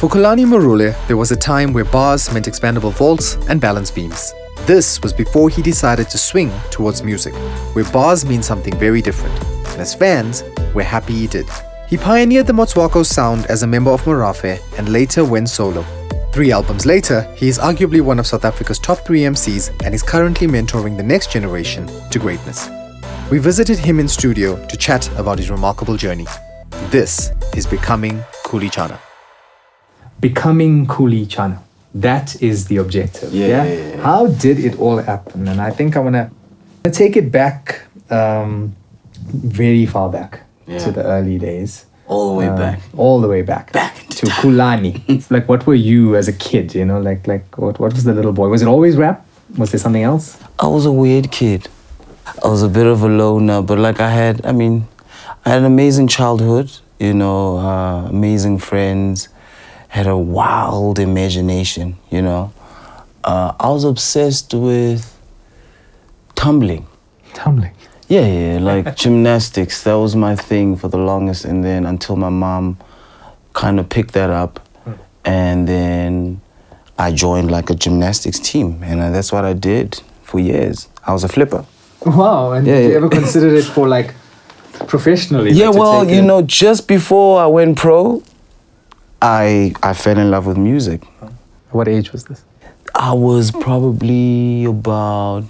For Kulani Marule, there was a time where bars meant expandable vaults and balance beams. This was before he decided to swing towards music, where bars mean something very different. And as fans, we're happy he did. He pioneered the Motswako sound as a member of Morafe and later went solo. 3 albums later, he is arguably one of South Africa's top 3 MCs and is currently mentoring the next generation to greatness. We visited him in studio to chat about his remarkable journey. This is Becoming Khuli Chana. Becoming Khuli Chana. That is the objective. Yeah. How did it all happen? And I think I want to take it back, very far back to the early days. All the way back. All the way back. To Kulani. Like, what were you as a kid? You know, like what was the little boy? Was it always rap? Was there something else? I was a weird kid. I was a bit of a loner, but like I had an amazing childhood, you know, amazing friends, had a wild imagination, you know. I was obsessed with tumbling. Tumbling? Yeah, like gymnastics. That was my thing for the longest, and then until my mom kind of picked that up, and then I joined like a gymnastics team, and that's what I did for years. I was a flipper. Wow, and did you ever consider it for like professionally? Yeah, well, you know, just before I went pro, I fell in love with music. What age was this? I was probably about,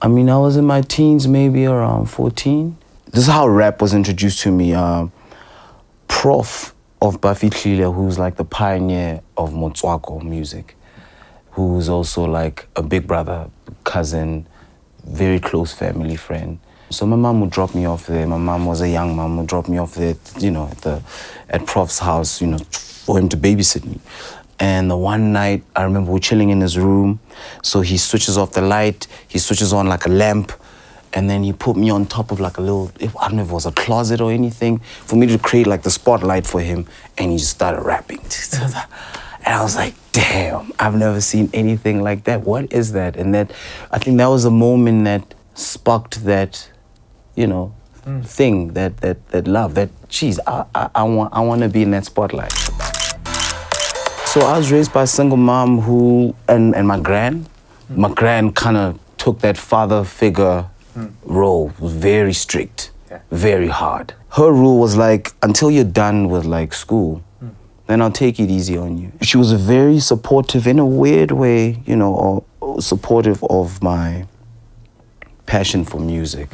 I was in my teens, maybe around 14. This is how rap was introduced to me. Prof of Khuli, who's like the pioneer of Motswako music, who's also like a big brother, cousin, very close family friend. So my mom would drop me off there. My mom was a young mom, would drop me off there, you know, at Prof's house, you know, for him to babysit me. And the one night, I remember we're chilling in his room. So he switches off the light, he switches on like a lamp, and then he put me on top of like a little, I don't know if it was a closet or anything, for me to create like the spotlight for him, and he just started rapping. And I was like, damn, I've never seen anything like that. What is that? And I think that was a moment that sparked that, you know, thing, that love, that, geez, I want to be in that spotlight. So I was raised by a single mom who, and my gran kind of took that father figure role, was very strict, very hard. Her rule was like, until you're done with like school, then I'll take it easy on you. She was very supportive in a weird way, you know, supportive of my passion for music.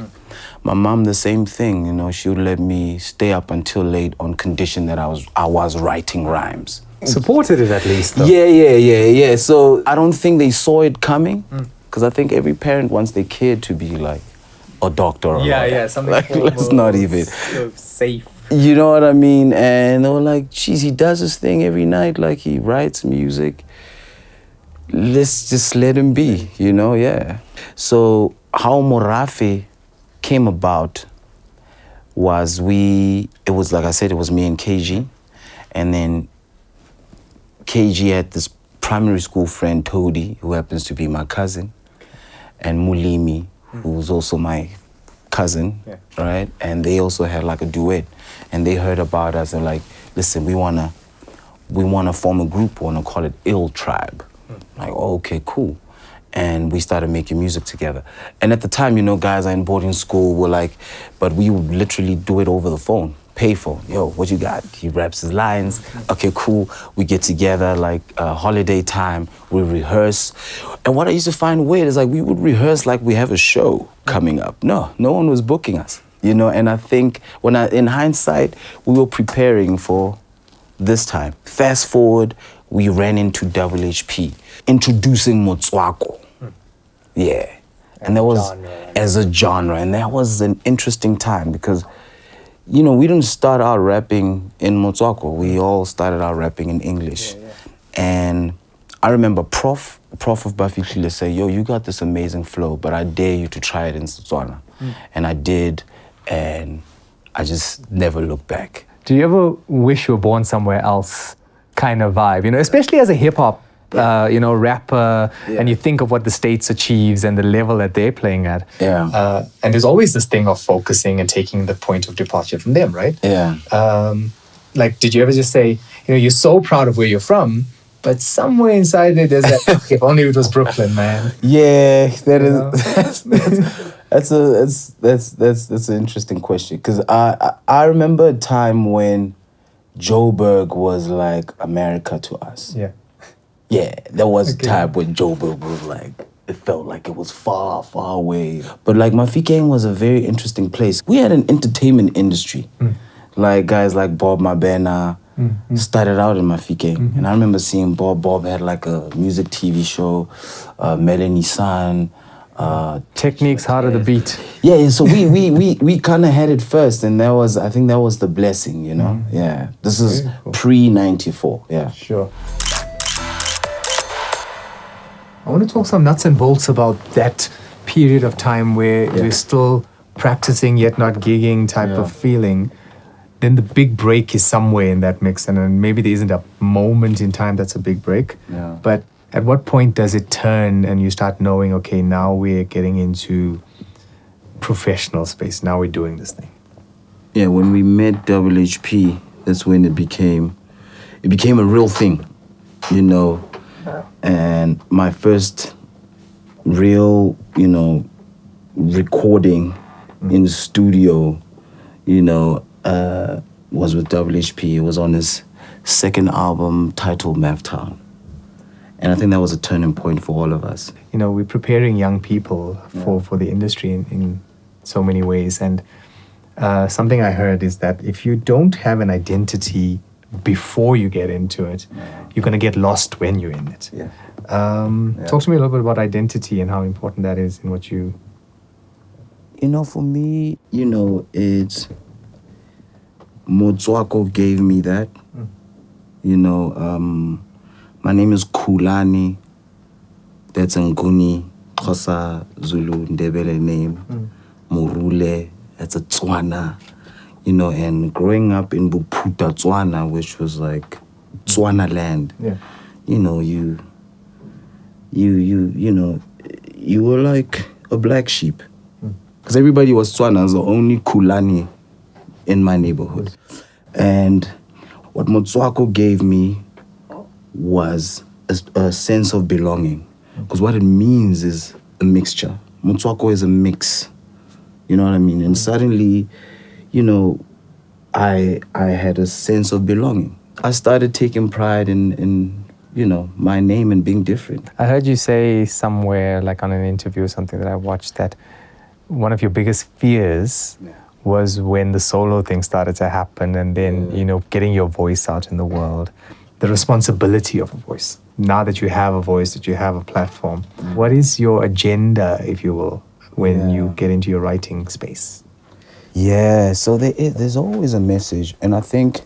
My mom, the same thing, you know, she would let me stay up until late on condition that I was writing rhymes. Supported it at least, though. Yeah. So I don't think they saw it coming, because I think every parent wants their kid to be like a doctor or something like, let's not even safe. You know what I mean? And they were like, geez, he does his thing every night, like he writes music. Let's just let him be, you know, yeah. So how Morafe came about was it was like I said, it was me and KG. And then KG had this primary school friend, Todi, who happens to be my cousin, and Mulimi, who's also my cousin, right? And they also had like a duet. And they heard about us and like, listen, we wanna form a group, we wanna call it Ill Tribe. Like, oh, okay, cool. And we started making music together. And at the time, you know, guys in boarding school were like, but we would literally do it over the phone, payphone. Yo, what you got? He raps his lines. Okay, cool. We get together like holiday time, we rehearse. And what I used to find weird is like, we would rehearse like we have a show coming up. No one was booking us. You know, and I think in hindsight, we were preparing for this time. Fast forward, we ran into WHP, introducing Motswako. Yeah. And that was as a genre. And that was an interesting time because, you know, we didn't start out rapping in Motswako. We all started out rapping in English. And I remember Prof of Khuli say, yo, you got this amazing flow, but I dare you to try it in Setswana. And I did. And I just never looked back. Do you ever wish you were born somewhere else kind of vibe? You know, especially as a hip-hop, rapper, and you think of what the States achieves and the level that they're playing at. Yeah. And there's always this thing of focusing and taking the point of departure from them, right? Yeah. Like, did you ever just say, you're so proud of where you're from, but somewhere inside it, there's that, if only it was Brooklyn, man. Yeah, that's an interesting question, because I remember a time when Joburg was like America to us. Yeah. Yeah, there was a time when Joburg was like, it felt like it was far, far away. But like Mafikeng was a very interesting place. We had an entertainment industry. Like guys like Bob Mabena started out in Mafikeng. And I remember seeing Bob. Bob had like a music TV show, Melanie San. Techniques, Heart of the Beat. Yeah, so we kind of had it first, and I think that was the blessing, Yeah, this is cool. Pre-94, yeah. Sure. I want to talk some nuts and bolts about that period of time where we're still practicing yet not gigging type of feeling. Then the big break is somewhere in that mix, and then maybe there isn't a moment in time that's a big break. Yeah. But at what point does it turn and you start knowing, okay, now we're getting into professional space, now we're doing this thing? Yeah, when we met WHP, that's when it became a real thing, And my first real, recording in the studio, was with WHP. It was on his second album titled Mavtown. And I think that was a turning point for all of us. We're preparing young people for the industry in so many ways. And something I heard is that if you don't have an identity before you get into it, you're going to get lost when you're in it. Yeah. Talk to me a little bit about identity and how important that is in what you... For me, it's... Motswako gave me that. My name is Khulani. That's Nguni, Xhosa, Zulu, Ndebele name. Murule, that's a Tswana. And growing up in Buputa, Tswana, which was like Tswana land. Yeah. You were like a black sheep. Because everybody was Tswana. I was the only Khulani in my neighborhood. And what Motswako gave me was a sense of belonging. Because what it means is a mixture. Motswako is a mix. You know what I mean? And suddenly, I had a sense of belonging. I started taking pride in my name and being different. I heard you say somewhere, like on an interview or something that I watched, that one of your biggest fears was when the solo thing started to happen, and then, getting your voice out in the world, the responsibility of a voice. Now that you have a voice, that you have a platform, what is your agenda, if you will, when you get into your writing space? Yeah, so there's always a message. And I think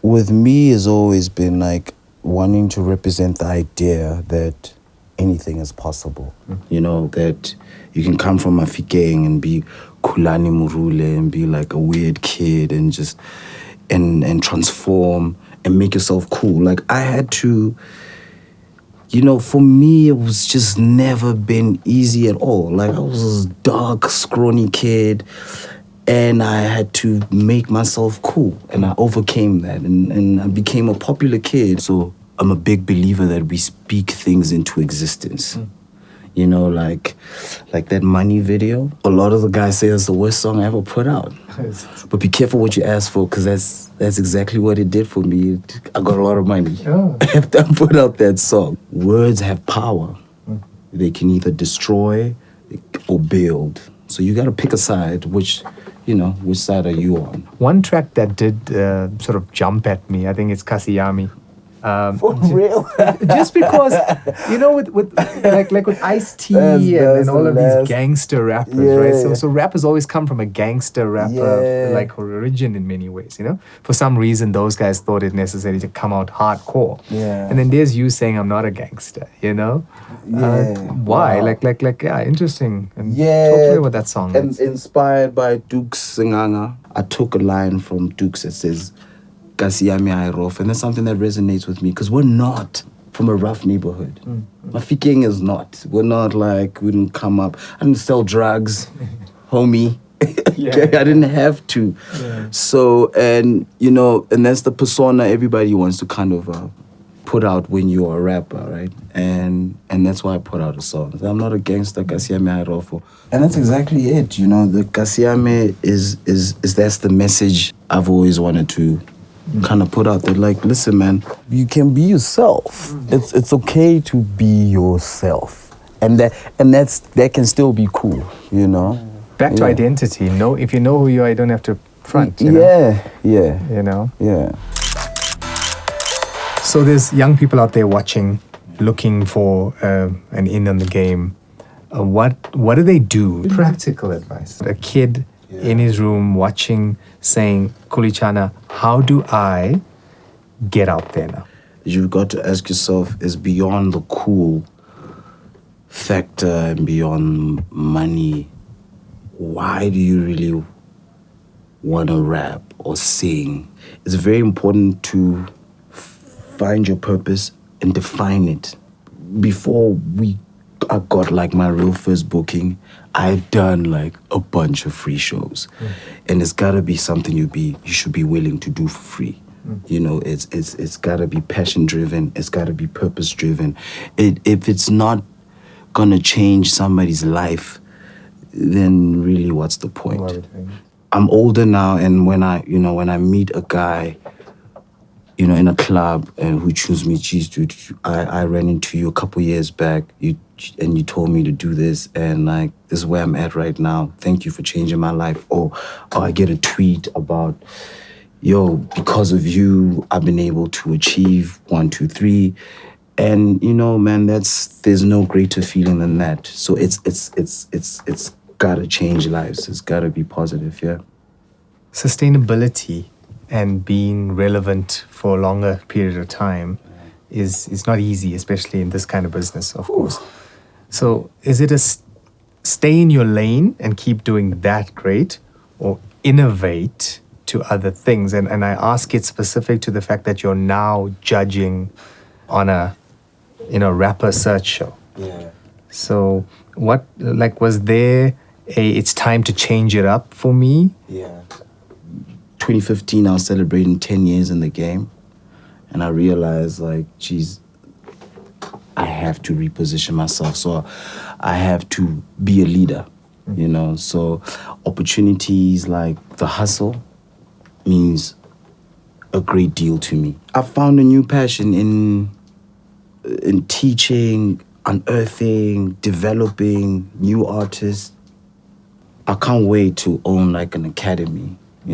with me has always been like wanting to represent the idea that anything is possible. That you can come from Mafikeng and be Khulani Murule and be like a weird kid and just and transform and make yourself cool. Like I had to, for me it was just never been easy at all. Like I was this dark, scrawny kid and I had to make myself cool, and I overcame that and I became a popular kid. So I'm a big believer that we speak things into existence. Like that Money video. A lot of the guys say it's the worst song I ever put out. But be careful what you ask for, because that's exactly what it did for me. I got a lot of money after I put out that song. Words have power. They can either destroy or build. So you got to pick a side, which side are you on? One track that did sort of jump at me, I think it's Kasiyami. For real? Just because, with like with Ice-T and all of these gangster rappers, right? So rappers always come from a gangster rapper like origin in many ways, For some reason, those guys thought it necessary to come out hardcore. Yeah. And then there's you saying, I'm not a gangster, Why? Wow. Like, interesting. And talk to me about that song. And inspired by Duke's Singanga, I took a line from Duke's that says, Kasiyami Airof, and that's something that resonates with me because we're not from a rough neighborhood. Mafikeng is not. We're not like, we didn't come up. I didn't sell drugs, homie. I didn't have to. So, and and that's the persona everybody wants to kind of put out when you're a rapper, right? And that's why I put out a song. I'm not a gangster, Kasiame Hairofo. And that's exactly it, the Kasiame is that's the message I've always wanted to kind of put out there. Like, listen, man, you can be yourself. It's okay to be yourself. And that can still be cool, Back to identity. If you know who you are, you don't have to front. Yeah. Yeah. So there's young people out there watching, looking for an in on the game. What do they do? Practical advice. A kid in his room watching, saying, Khuli Chana, how do I get out there now? You've got to ask yourself, is beyond the cool factor and beyond money, why do you really want to rap or sing? It's very important to find your purpose and define it. Before I got like my real first booking, I'd done like a bunch of free shows. And it's gotta be something you should be willing to do for free. It's gotta be passion driven, it's gotta be purpose driven. If it's not gonna change somebody's life, then really what's the point? I'm older now, and when I meet a guy, in a club and who choose me, geez, dude, I ran into you a couple years back, you told me to do this, and like, this is where I'm at right now. Thank you for changing my life. Or I get a tweet about, yo, because of you, I've been able to achieve 1, 2, 3. And man, there's no greater feeling than that. So it's gotta change lives. It's gotta be positive, yeah. Sustainability and being relevant for a longer period of time is not easy, especially in this kind of business, of course. So is it stay in your lane and keep doing that great, or innovate to other things? And I ask it specific to the fact that you're now judging on a rapper search show. Yeah. So what, like, was there it's time to change it up for me? Yeah. 2015, I was celebrating 10 years in the game, and I realized, like, geez, I have to reposition myself. So I have to be a leader, So opportunities like the hustle means a great deal to me. I found a new passion in teaching, unearthing, developing new artists. I can't wait to own like an academy. I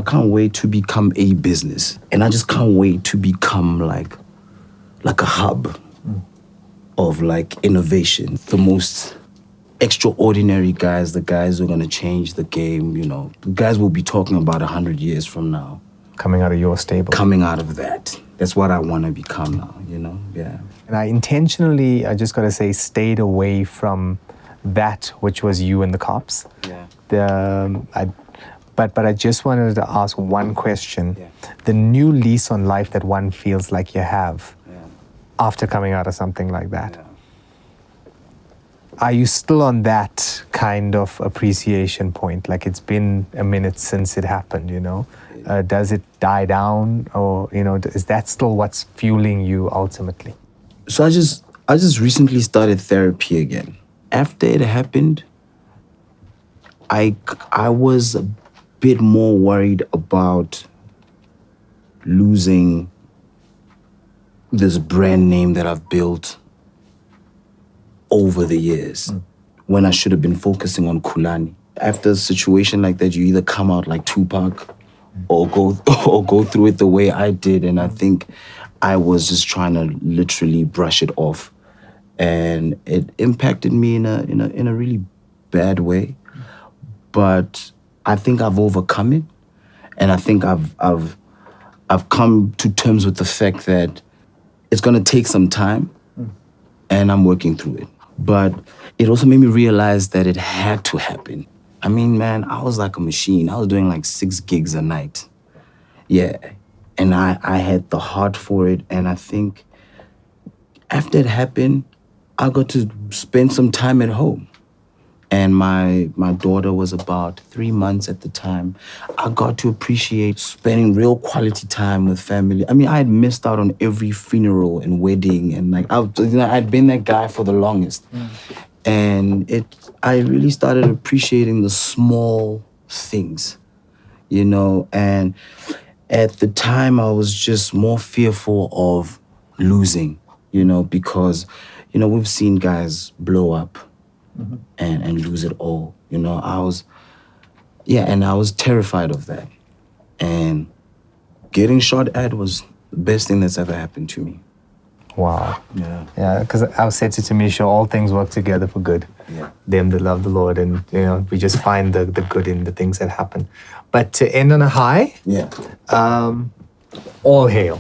can't wait to become a business, and I just can't wait to become like a hub of like innovation. The most extraordinary guys, the guys who are gonna change the game. The guys we'll be talking about 100 years from now. Coming out of your stable. Coming out of that. That's what I want to become now. Yeah. And I intentionally, I just gotta say, stayed away from that which was you and the cops. Yeah. But I just wanted to ask one question. Yeah. The new lease on life that one feels like you have Yeah. after coming out of something like that. Yeah. Are you still on that kind of appreciation point? Like, it's been a minute since it happened, Does it die down, or, is that still what's fueling you ultimately? So I just recently started therapy again. After it happened, I was a bit more worried about losing this brand name that I've built over the years, when I should have been focusing on Kulani. After a situation like that, you either come out like Tupac or go through it the way I did, and I think I was just trying to literally brush it off, and it impacted me in a really bad way. But I think I've overcome it, and I think I've come to terms with the fact that it's gonna take some time, and I'm working through it. But it also made me realize that it had to happen. I mean, man, I was like a machine. I was doing like 6 gigs a night. Yeah. And I had the heart for it. And I think after it happened, I got to spend some time at home. and my daughter was about 3 months at the time, I got to appreciate spending real quality time with family. I mean, I had missed out on every funeral and wedding, and like I'd been that guy for the longest. And I really started appreciating the small things, you know. And at the time, I was just more fearful of losing, you know, because, you know, we've seen guys blow up and lose it all, you know. I was terrified of that. And getting shot at was the best thing that's ever happened to me. Wow. Yeah. Yeah, because I said to Tamisha, all things work together for good. Yeah. Them that love the Lord, and you know, we just find the good in the things that happen. But to end on a high, Yeah. all hail.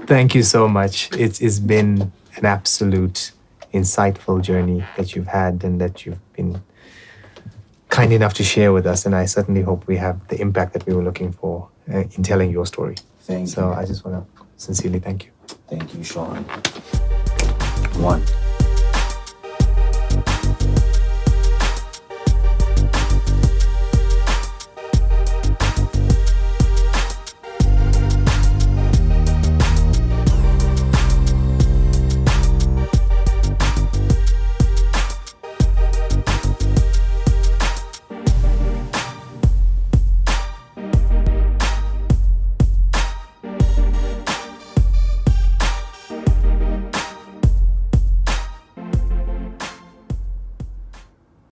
Thank you so much. It's been an absolute insightful journey that you've had and that you've been kind enough to share with us. And I certainly hope we have the impact that we were looking for in telling your story. Thank you. So I just want to sincerely thank you. Thank you, Sean. One.